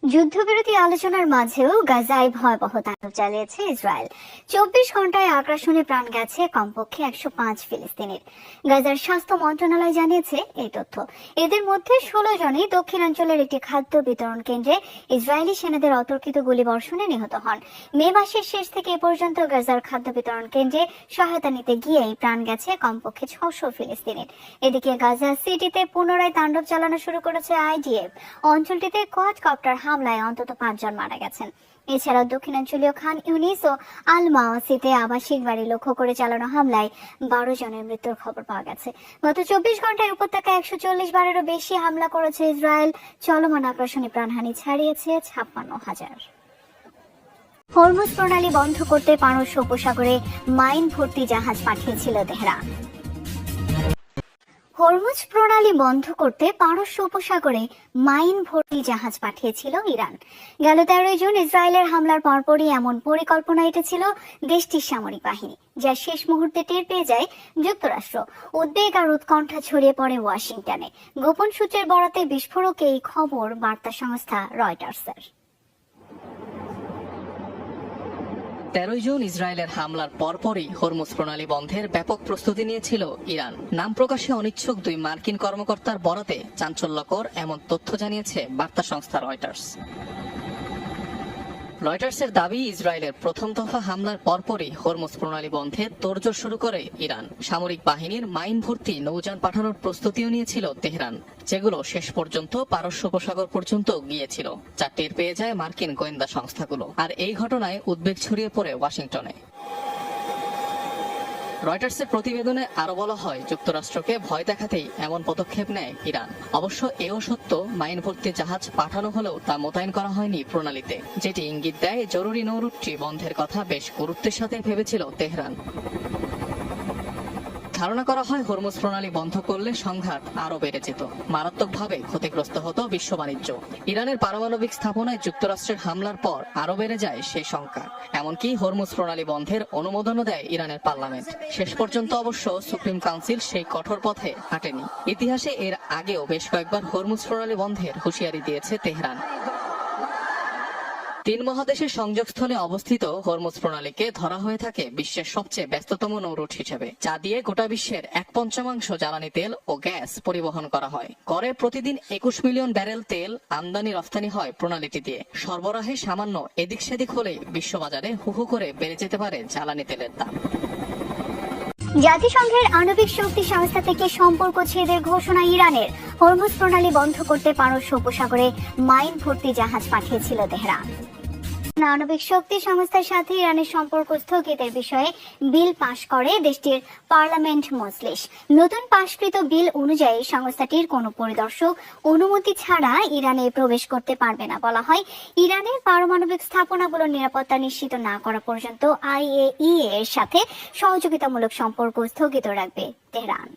যুদ্ধবিরতি আলোচনার মাঝেও গাজায় ভয়াবহ তাণ্ডব চালিয়েছে ইসরায়েল। 24 ঘন্টায় আগ্রাসনে প্রাণ গেছে কমপক্ষে 105 ফিলিস্তিনির। গাজার স্বাস্থ্য মন্ত্রণালয় জানিয়েছে এই তথ্য। এদের মধ্যে 16 জনই দক্ষিণাঞ্চলের একটি খাদ্য বিতরণ কেন্দ্রে ইসরায়েলি সেনাদের অতর্কিত গুলিবর্ষণে নিহত হন। মে মাসের শেষ থেকে এ পর্যন্ত গাজার খাদ্য বিতরণ কেন্দ্রে সহায়তা নিতে গিয়েই প্রাণ গেছে কমপক্ষে 600 ফিলিস্তিনির। এদিকে গাজা সিটিতে পুনরায় তাণ্ডব চালানো শুরু করেছে আইডিএফ। অঞ্চলটিতে কোয়াডকপ্টার হামলায় অন্তত 5 জন মারা গেছেন। এছাড়াও দক্ষিণাঞ্চলীয় খান ইউনিস ও আল মাওয়াসিতে আবাসিক বাড়ি লক্ষ্য করে চালানো হামলায় 12 জনের মৃত্যুর খবর পাওয়া গেছে। গত 24 ঘন্টায় উপত্যকায় 140 বারেরও বেশি হামলা করেছে ইসরায়েল। চলমান আগ্রাসনে প্রাণহানি ছাড়িয়েছে 56,000। হরমুজ প্রণালী বন্ধ করতে পারস্য উপসাগরে মাইন ভর্তি জাহাজ পাঠিয়েছিল তেহরান। হরমুজ প্রণালী বন্ধ করতে পারস্য উপসাগরে মাইন ভর্তি জাহাজ পাঠিয়েছিল ইরান। গেল 13 জুন ইসরায়েলের হামলার পরপরই এমন পরিকল্পনা এঁটেছিল দেশটির সামরিক বাহিনী, যা শেষ মুহূর্তে টের পেয়ে যায় যুক্তরাষ্ট্র। উদ্বেগ আর উৎকণ্ঠা ছড়িয়ে পড়ে ওয়াশিংটনে। গোপন সূত্রের বরাতে বিস্ফোরক এই খবর বার্তা সংস্থা রয়টার্সের। 13 জুন ইসরায়েলের হামলার পরপরই হরমুজ প্রণালী বন্ধের ব্যাপক প্রস্তুতি নিয়েছিল ইরান। নাম প্রকাশে অনিচ্ছুক 2 মার্কিন কর্মকর্তার বরাতে চাঞ্চল্যকর এমন তথ্য জানিয়েছে বার্তা সংস্থা রয়টার্স। রয়টার্সের দাবি, ইসরায়েলের প্রথম দফা হামলার পরপরই হরমুজ প্রণালী বন্ধে তোড়জোড় শুরু করে ইরান। সামরিক বাহিনীর মাইন ভর্তি নৌযান পাঠানোর প্রস্তুতিও নিয়েছিল তেহরান, যেগুলো শেষ পর্যন্ত পারস্য উপসাগর পর্যন্ত গিয়েছিল, যা টের পেয়ে যায় মার্কিন গোয়েন্দা সংস্থাগুলো। আর এই ঘটনায় উদ্বেগ ছড়িয়ে পড়ে ওয়াশিংটনে। রয়টার্সের প্রতিবেদনে আরো বলা হয়, যুক্তরাষ্ট্রকে ভয় দেখাতেই এমন পদক্ষেপ নেয় ইরান। অবশ্য এও সত্য, মাইন ভর্তি জাহাজ পাঠানো হলেও তা মোতায়েন করা হয়নি প্রণালীতে, যেটি ইঙ্গিত দেয় জরুরি নৌরুটটি বন্ধের কথা বেশ গুরুত্বের সাথে ভেবেছিল তেহরান। ধারণা করা হয়, হরমুজ প্রণালী বন্ধ করলে সংঘাত আরো বেড়ে যেত, মারাত্মকভাবে ক্ষতিগ্রস্ত হতো বিশ্ব বাণিজ্য। ইরানের পারমাণবিক স্থাপনায় যুক্তরাষ্ট্রের হামলার পর আরো বেড়ে যায় সেই শঙ্কা। এমনকি হরমুজ প্রণালী বন্ধের অনুমোদনও দেয় ইরানের পার্লামেন্ট। শেষ পর্যন্ত অবশ্য সুপ্রিম কাউন্সিল সেই কঠোর পথে হাঁটেনি। ইতিহাসে এর আগেও বেশ কয়েকবার হরমুজ প্রণালী বন্ধের হুঁশিয়ারি দিয়েছে তেহরান। 3 মহাদেশের সংযোগস্থলে অবস্থিত হরমুজ প্রণালীকে ধরা হয়ে থাকে বিশ্বের সবচেয়ে ব্যস্ততম নৌরুট হিসেবে, যা দিয়ে গোটা বিশ্বের 1/5 জ্বালানি তেল ও গ্যাস পরিবহন করা হয়। গড়ে প্রতিদিন 21 মিলিয়ন ব্যারেল তেল আমদানি রফতানি হয় প্রণালীটি দিয়ে। সরবরাহে সামান্য এদিক সেদিক হলে বিশ্ববাজারে হু হু করে বেড়ে যেতে পারে জ্বালানি তেলের দাম। জাতিসংঘের আণবিক শক্তি সংস্থা থেকে সম্পর্ক ছেদের ঘোষণা ইরানের। হরমুজ প্রণালী বন্ধ করতে পারস্য উপসাগরে মাইন ভর্তি জাহাজ পাঠিয়েছিল তেহরান। আণবিক শক্তি সংস্থার সাথে ইরানের সম্পর্ক স্থগিতের বিষয়ে বিল পাশ করে দেশটির পার্লামেন্ট মজলিস। নতুন পাশকৃত বিল অনুযায়ী সংস্থাটির কোনো পরিদর্শক অনুমতি ছাড়া ইরানে প্রবেশ করতে পারবে না। বলা হয়, ইরানের পারমাণবিক স্থাপনাগুলোর নিরাপত্তা নিশ্চিত না করা পর্যন্ত IAEA এর সাথে সহযোগিতামূলক সম্পর্ক স্থগিত রাখবে তেহরান।